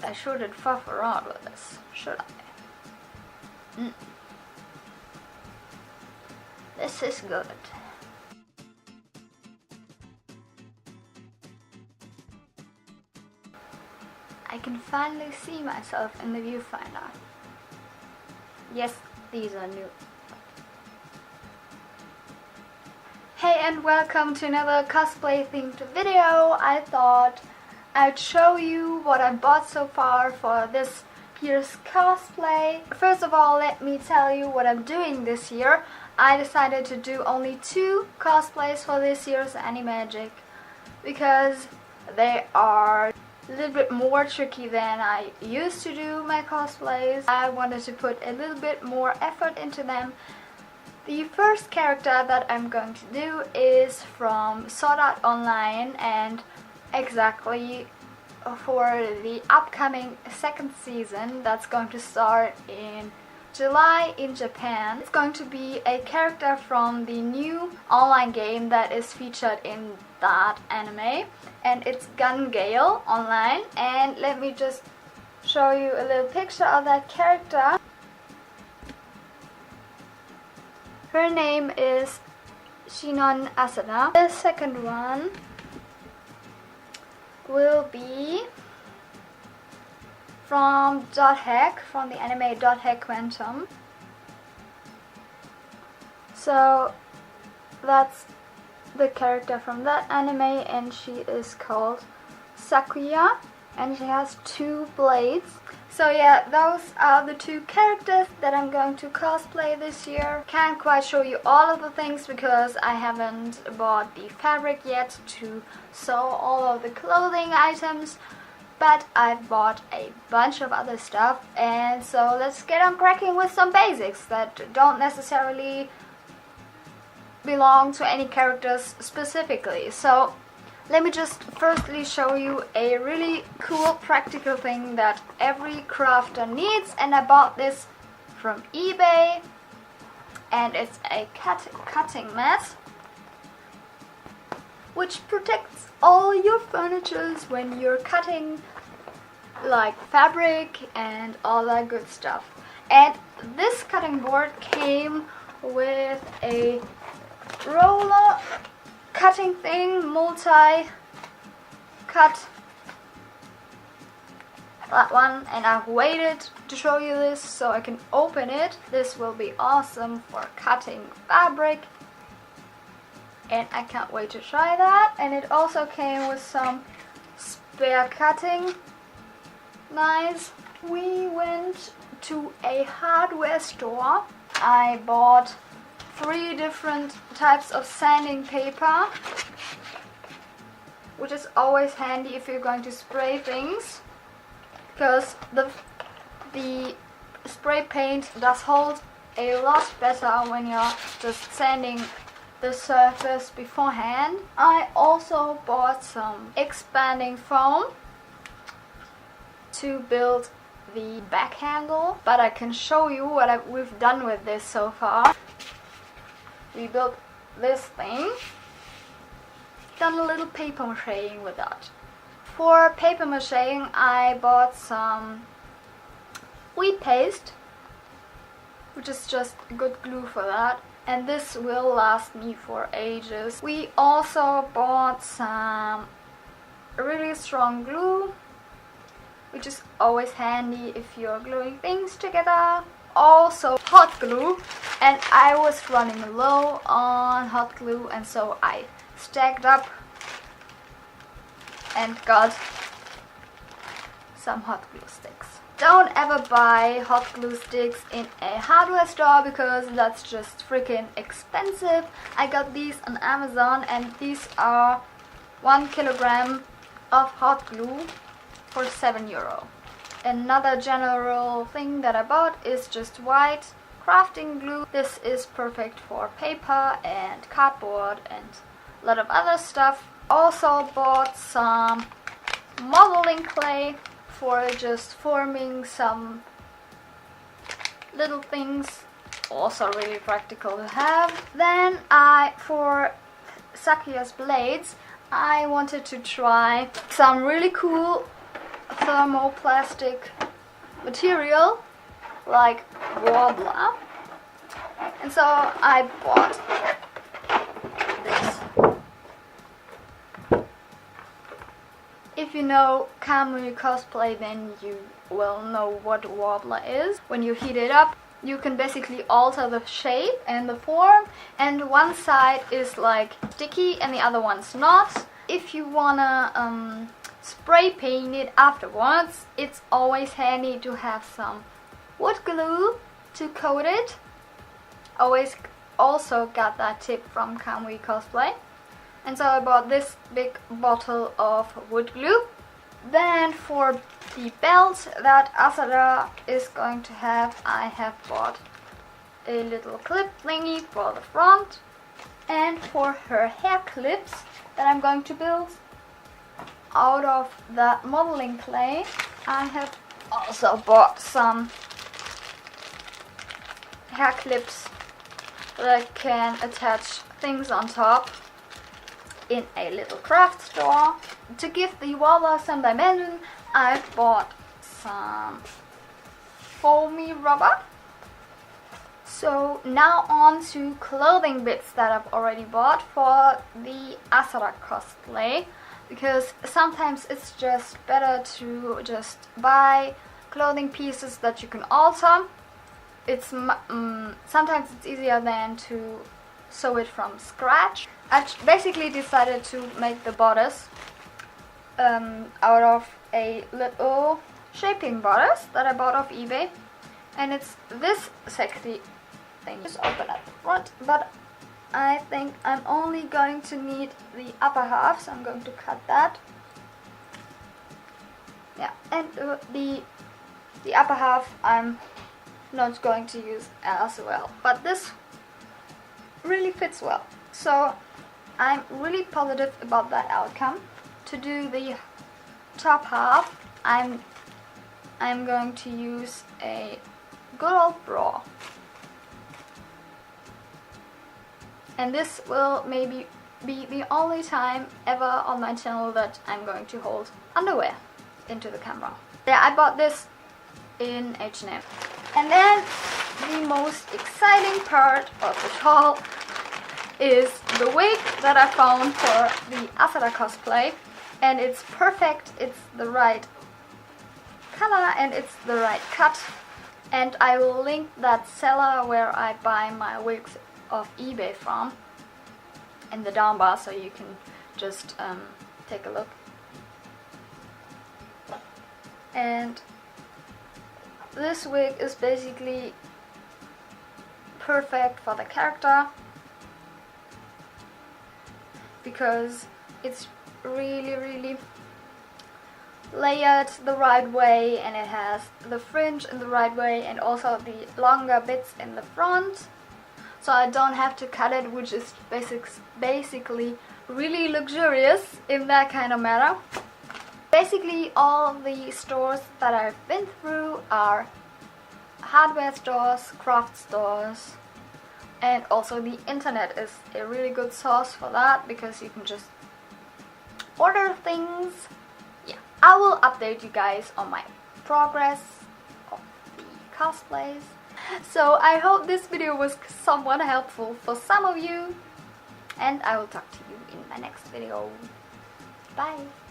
I shouldn't fuff around with this, should I? This is good. I can finally see myself in the viewfinder. Yes, these are new. Hey and welcome to another cosplay themed video. I thought I'd show you what I bought so far for this year's cosplay. First of all, let me tell you what I'm doing this year. I decided to do only 2 cosplays for this year's Animagic because they are a little bit more tricky than I used to do my cosplays. I wanted to put a little bit more effort into them. The first character that I'm going to do is from Sword Art Online, and exactly for the upcoming 2nd season that's going to start in July in Japan. It's going to be a character from the new online game that is featured in that anime, and it's Gun Gale Online. And let me just show you a little picture of that character. Her name is Shinon Asana. The second one will be from Dot Hack, from the anime Dot Hack Quantum. So that's the character from that anime, and she is called Sakuya, and she has 2 blades. So yeah, those are the 2 characters that I'm going to cosplay this year. Can't quite show you all of the things because I haven't bought the fabric yet to sew all of the clothing items, but I've bought a bunch of other stuff, and so let's get on cracking with some basics that don't necessarily belong to any characters specifically. So let me just firstly show you a really cool practical thing that every crafter needs, and I bought this from eBay, and it's a cutting mat which protects all your furnitures when you're cutting like fabric and all that good stuff. And this cutting board came with a roller cutting thing, multi-cut, that one, and I've waited to show you this so I can open it. This will be awesome for cutting fabric, and I can't wait to try that. And it also came with some spare cutting knives. We went to a hardware store. I bought 3 different types of sanding paper, which is always handy if you're going to spray things, because the spray paint does hold a lot better when you're just sanding the surface beforehand. I also bought some expanding foam to build the back handle, but I can show you what we've done with this so far. We built this thing, done a little paper macheing with that. For paper macheing, I bought some wheat paste, which is just good glue for that, and this will last me for ages. We also bought some really strong glue, which is always handy if you're gluing things together. Also hot glue, and I was running low on hot glue, and so I stacked up and got some hot glue sticks. Don't ever buy hot glue sticks in a hardware store because that's just freaking expensive. I got these on Amazon, and these are 1 kilogram of hot glue for €7. Another general thing that I bought is just white crafting glue. This is perfect for paper and cardboard and a lot of other stuff. Also bought some modeling clay for just forming some little things. Also really practical to have. Then for Sakuya's blades, I wanted to try some really cool thermoplastic material like Warbler, and so I bought this. If you know Kamui cosplay, then you will know what Warbler is. When you heat it up, you can basically alter the shape and the form, and one side is like sticky and the other one's not. If you wanna spray paint it afterwards, it's always handy to have some wood glue to coat it. Always also got that tip from Kamui cosplay. And so I bought this big bottle of wood glue. Then for the belt that Asada is going to have, I have bought a little clip thingy for the front. And for her hair clips that I'm going to build out of the modeling clay, I have also bought some hair clips that can attach things on top in a little craft store. To give the Warbler some dimension, I've bought some foamy rubber. So now on to clothing bits that I've already bought for the Asada cosplay, because sometimes it's just better to just buy clothing pieces that you can alter. It's sometimes it's easier than to sew it from scratch. I basically decided to make the bodice out of a little shaping bodice that I bought off eBay, and it's this sexy thing. Just open at the front, but I think I'm only going to need the upper half, so I'm going to cut that. Yeah, and the upper half I'm not going to use as well, but this really fits well, so I'm really positive about that outcome. To do the top half, I'm going to use a good old bra, and this will maybe be the only time ever on my channel that I'm going to hold underwear into the camera. Yeah, I bought this in H&M. And then the most exciting part of the haul is the wig that I found for the Asada cosplay, and it's perfect. It's the right color and it's the right cut, and I will link that seller where I buy my wigs off eBay from in the down bar, so you can just take a look. And this wig is basically perfect for the character because it's really layered the right way, and it has the fringe in the right way and also the longer bits in the front, so I don't have to cut it, which is basically really luxurious in that kind of matter. Basically all the stores that I've been through are hardware stores, craft stores, and also the internet is a really good source for that because you can just order things. Yeah, I will update you guys on my progress of the cosplays. So I hope this video was somewhat helpful for some of you, and I will talk to you in my next video. Bye!